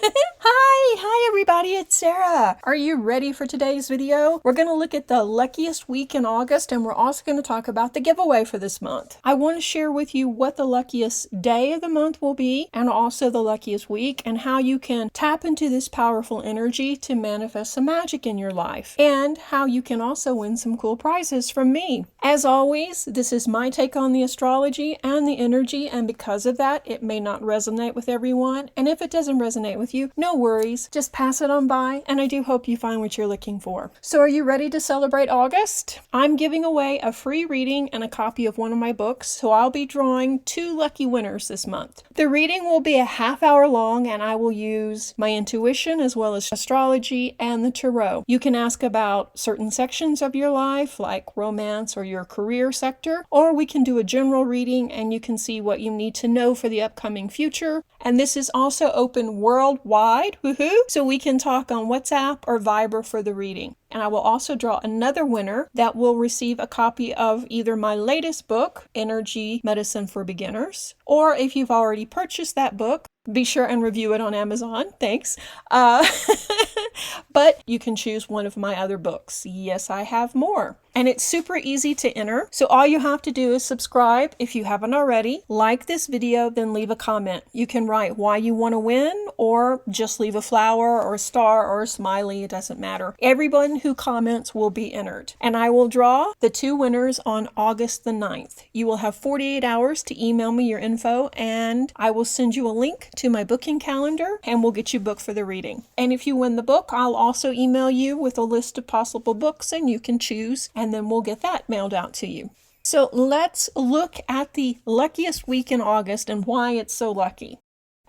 Hi everybody, it's Sarah. Are you ready for today's video? We're going to look at the luckiest week in August, and we're also going to talk about the giveaway for this month. I want to share with you what the luckiest day of the month will be, and also the luckiest week, and how you can tap into this powerful energy to manifest some magic in your life, and how you can also win some cool prizes from me. As always, this is my take on the astrology and the energy, and because of that, it may not resonate with everyone, and if it doesn't resonate with you, no worries, just pass it on by, and I do hope you find what you're looking for. So are you ready to celebrate August? I'm giving away a free reading and a copy of one of my books, so I'll be drawing 2 lucky winners this month. The reading will be a half-hour long, and I will use my intuition as well as astrology and the tarot. You can ask about certain sections of your life, like romance or your career sector, or we can do a general reading and you can see what you need to know for the upcoming future. And this is also open worldwide, woohoo! So we can talk on WhatsApp or Viber for the reading. And I will also draw another winner that will receive a copy of either my latest book, Energy Medicine for Beginners, or if you've already purchased that book, be sure and review it on Amazon. Thanks. But you can choose one of my other books. Yes, I have more. And it's super easy to enter. So all you have to do is subscribe if you haven't already, like this video, then leave a comment. You can write why you want to win, or just leave a flower or a star or a smiley. It doesn't matter. Everyone who comments will be entered. And I will draw the 2 winners on August the 9th. You will have 48 hours to email me your info, and I will send you a link to my booking calendar, and we'll get you booked for the reading. And if you win the book, I'll also email you with a list of possible books, and you can choose, and then we'll get that mailed out to you. So let's look at the luckiest week in August and why it's so lucky.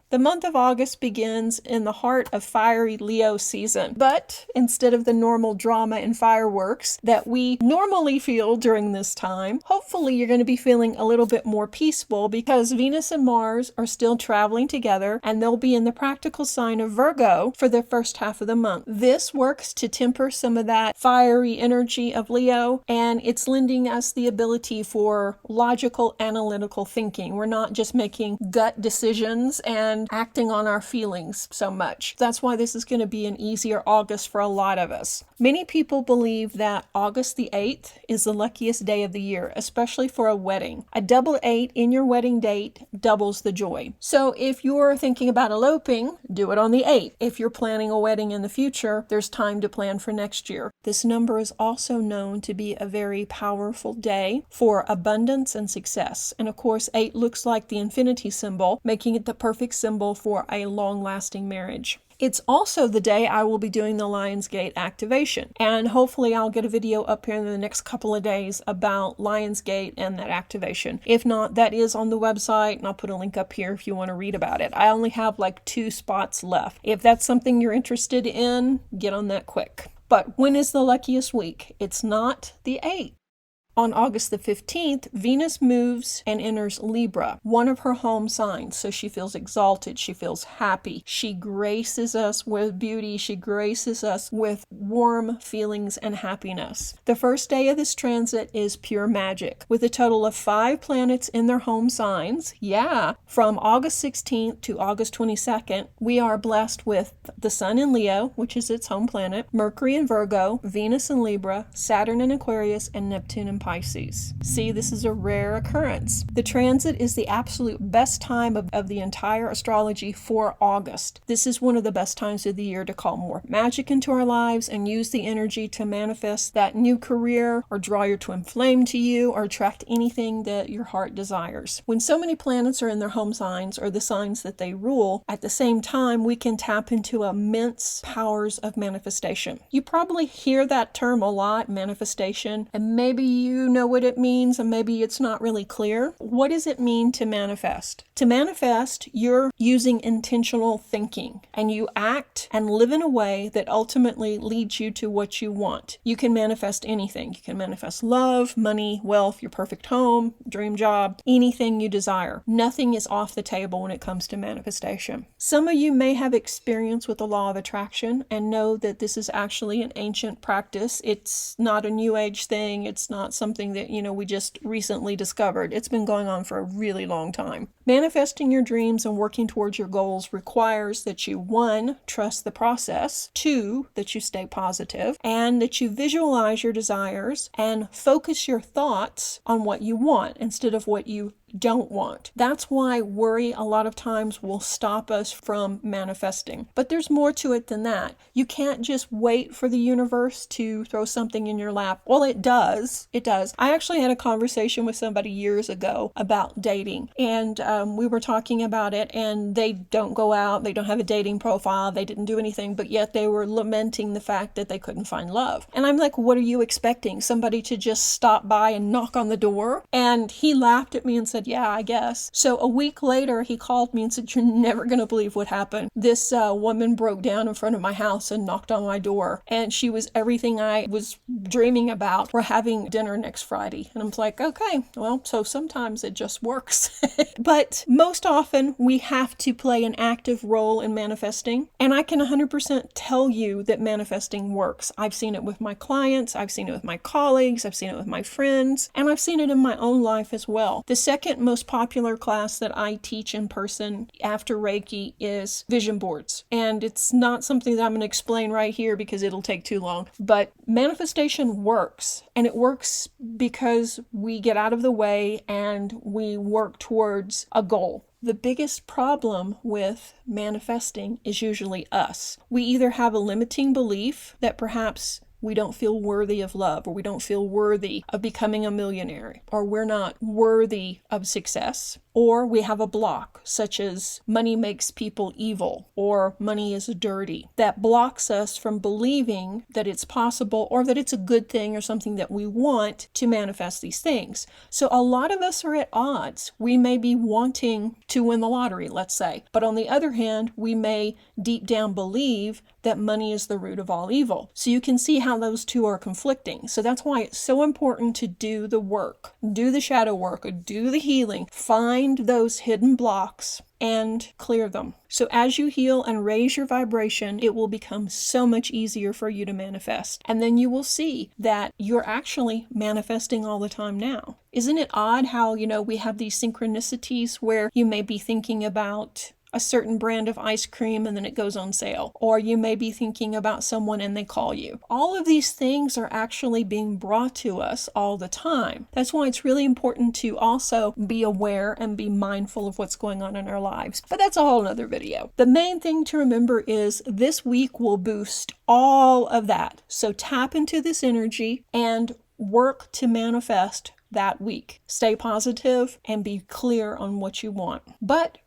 The month of August begins in the heart of fiery Leo season, but instead of the normal drama and fireworks that we normally feel during this time, hopefully you're going to be feeling a little bit more peaceful because Venus and Mars are still traveling together, and they'll be in the practical sign of Virgo for the first half of the month. This works to temper some of that fiery energy of Leo, and it's lending us the ability for logical, analytical thinking. We're not just making gut decisions and acting on our feelings so much. That's why this is going to be an easier August for a lot of us. Many people believe that August the 8th is the luckiest day of the year, especially for a wedding. A double 8 in your wedding date doubles the joy. So if you're thinking about eloping, do it on the 8th. If you're planning a wedding in the future, there's time to plan for next year. This number is also known to be a very powerful day for abundance and success. And of course, 8 looks like the infinity symbol, making it the perfect symbol for a long-lasting marriage. It's also the day I will be doing the Lionsgate activation, and hopefully I'll get a video up here in the next couple of days about Lionsgate and that activation. If not, that is on the website, and I'll put a link up here if you want to read about it. I only have like 2 spots left. If that's something you're interested in, get on that quick. But when is the luckiest week? It's not the 8th. On August the 15th, Venus moves and enters Libra, one of her home signs. So she feels exalted, she feels happy. She graces us with beauty, she graces us with warm feelings and happiness. The first day of this transit is pure magic, with a total of 5 planets in their home signs. Yeah, from August 16th to August 22nd, we are blessed with the Sun in Leo, which is its home planet, Mercury in Virgo, Venus in Libra, Saturn in Aquarius, and Neptune in Pisces. See, this is a rare occurrence. The transit is the absolute best time of the entire astrology for August. This is one of the best times of the year to call more magic into our lives and use the energy to manifest that new career, or draw your twin flame to you, or attract anything that your heart desires. When so many planets are in their home signs, or the signs that they rule, at the same time we can tap into immense powers of manifestation. You probably hear that term a lot, manifestation, and maybe you know what it means, and maybe it's not really clear. What does it mean to manifest? To manifest, you're using intentional thinking, and you act and live in a way that ultimately leads you to what you want. You can manifest anything. You can manifest love, money, wealth, your perfect home, dream job, anything you desire. Nothing is off the table when it comes to manifestation. Some of you may have experience with the law of attraction and know that this is actually an ancient practice. It's not a new age thing. It's not something that, we just recently discovered. It's been going on for a really long time. Manifesting your dreams and working towards your goals requires that you, 1, trust the process, 2, that you stay positive, and that you visualize your desires and focus your thoughts on what you want instead of what you don't want. That's why worry a lot of times will stop us from manifesting. But there's more to it than that. You can't just wait for the universe to throw something in your lap. Well, it does. It does. I actually had a conversation with somebody years ago about dating, and we were talking about it, and they don't go out, they don't have a dating profile, they didn't do anything, but yet they were lamenting the fact that they couldn't find love. And I'm like, what are you expecting? Somebody to just stop by and knock on the door? And he laughed at me and said, yeah, I guess. So a week later, he called me and said, you're never going to believe what happened. This woman broke down in front of my house and knocked on my door. And she was everything I was dreaming about. We're having dinner next Friday. And I'm like, okay, well, so sometimes it just works. But most often, we have to play an active role in manifesting. And I can 100% tell you that manifesting works. I've seen it with my clients. I've seen it with my colleagues. I've seen it with my friends. And I've seen it in my own life as well. The second most popular class that I teach in person after Reiki is vision boards. And it's not something that I'm going to explain right here because it'll take too long. But manifestation works. And it works because we get out of the way and we work towards a goal. The biggest problem with manifesting is usually us. We either have a limiting belief that perhaps we don't feel worthy of love, or we don't feel worthy of becoming a millionaire, or we're not worthy of success, or we have a block, such as money makes people evil, or money is dirty, that blocks us from believing that it's possible, or that it's a good thing, or something that we want to manifest these things. So a lot of us are at odds. We may be wanting to win the lottery, let's say, but on the other hand, we may deep down believe that money is the root of all evil. So you can see how those two are conflicting. So that's why it's so important to do the work, do the shadow work, or do the healing, find those hidden blocks and clear them. So as you heal and raise your vibration, it will become so much easier for you to manifest. And then you will see that you're actually manifesting all the time now. Isn't it odd how, we have these synchronicities where you may be thinking about a certain brand of ice cream and then it goes on sale. Or you may be thinking about someone and they call you. All of these things are actually being brought to us all the time. That's why it's really important to also be aware and be mindful of what's going on in our lives. But that's a whole nother video. The main thing to remember is this week will boost all of that. So tap into this energy and work to manifest that week. Stay positive and be clear on what you want. But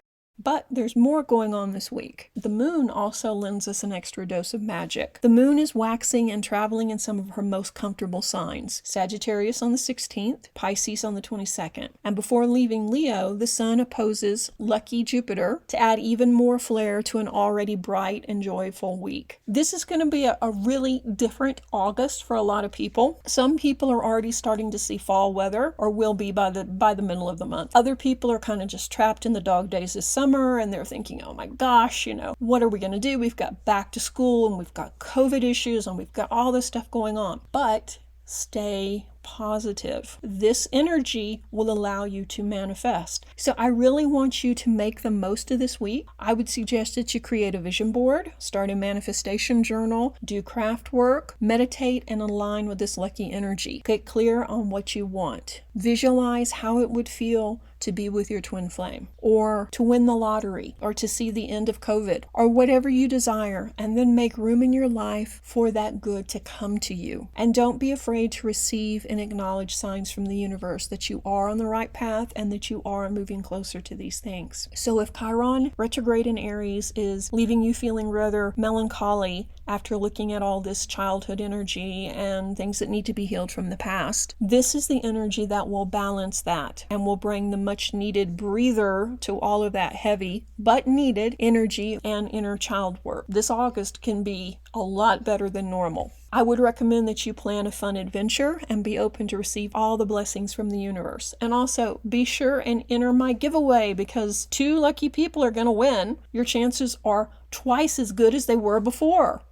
there's more going on this week. The moon also lends us an extra dose of magic. The moon is waxing and traveling in some of her most comfortable signs. Sagittarius on the 16th, Pisces on the 22nd. And before leaving Leo, the sun opposes lucky Jupiter to add even more flair to an already bright and joyful week. This is going to be a really different August for a lot of people. Some people are already starting to see fall weather, or will be by the middle of the month. Other people are kind of just trapped in the dog days this summer, and they're thinking, oh my gosh, what are we going to do? We've got back to school and we've got COVID issues and we've got all this stuff going on. But stay positive. This energy will allow you to manifest. So I really want you to make the most of this week. I would suggest that you create a vision board, start a manifestation journal, do craft work, meditate, and align with this lucky energy. Get clear on what you want. Visualize how it would feel to be with your twin flame, or to win the lottery, or to see the end of COVID, or whatever you desire, and then make room in your life for that good to come to you. And don't be afraid to receive and acknowledge signs from the universe that you are on the right path and that you are moving closer to these things. So if Chiron retrograde in Aries is leaving you feeling rather melancholy after looking at all this childhood energy and things that need to be healed from the past, this is the energy that will balance that and will bring the much needed breather to all of that heavy but needed energy and inner child work. This August can be a lot better than normal. I would recommend that you plan a fun adventure and be open to receive all the blessings from the universe. And also be sure and enter my giveaway, because 2 lucky people are going to win. Your chances are twice as good as they were before.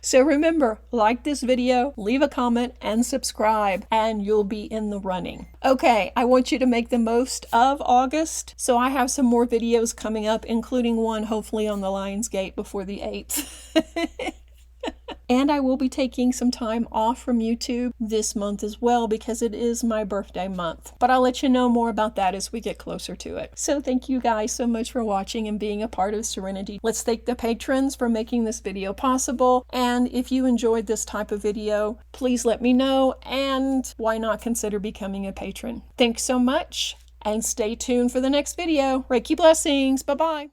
So remember, like this video, leave a comment, and subscribe, and you'll be in the running. Okay, I want you to make the most of August, so I have some more videos coming up, including one hopefully on the Lion's Gate before the 8th. And I will be taking some time off from YouTube this month as well because it is my birthday month. But I'll let you know more about that as we get closer to it. So thank you guys so much for watching and being a part of Serenity. Let's thank the patrons for making this video possible. And if you enjoyed this type of video, please let me know, and why not consider becoming a patron. Thanks so much, and stay tuned for the next video. Reiki blessings. Bye-bye.